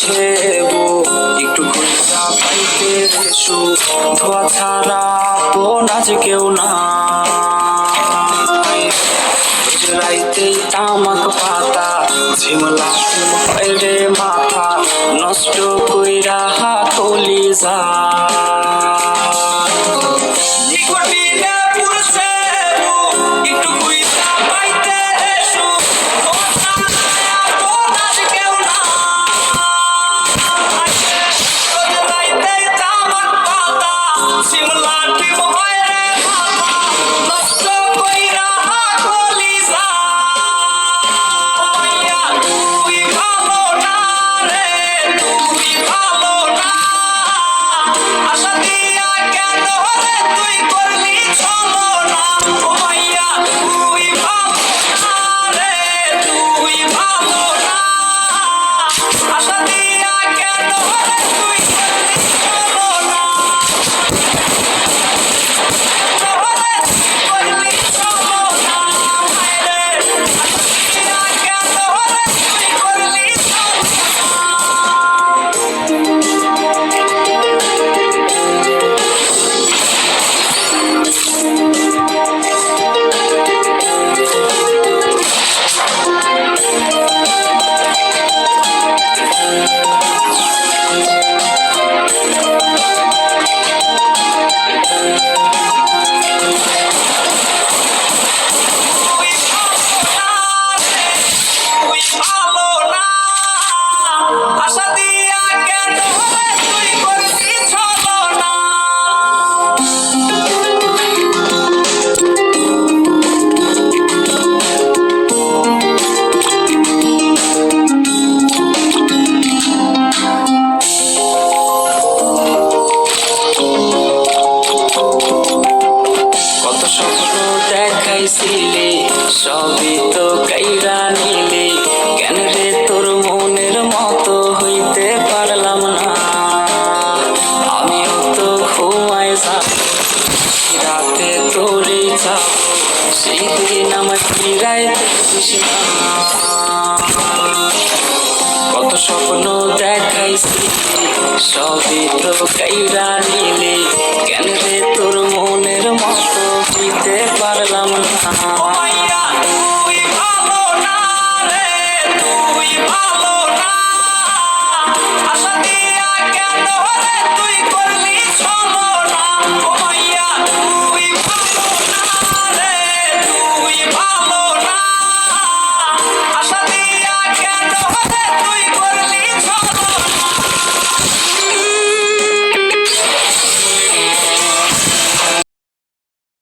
পুরছে একটু খুঁজা পাইতে এসো, ধোয়া ছাড়া আপন আজ কেউ না। রাইতেই তামাক পাতা ঝিমলা হয় রে মাথা, নষ্ট কইরা কলিজা। সবই তো কাইরা নিলে, কেন রে তোর মনের মতো হইতে পারলাম না। আমিও তো ঘুমাই যাব, রাতে তোরে যাব, সেই দিন আমার ফিরাইতে দিস না। কত স্বপ্ন দেখাইছি সবই তো কাইরা নিলে, কেন রে তোর মনের মতো হইতে পারলাম না।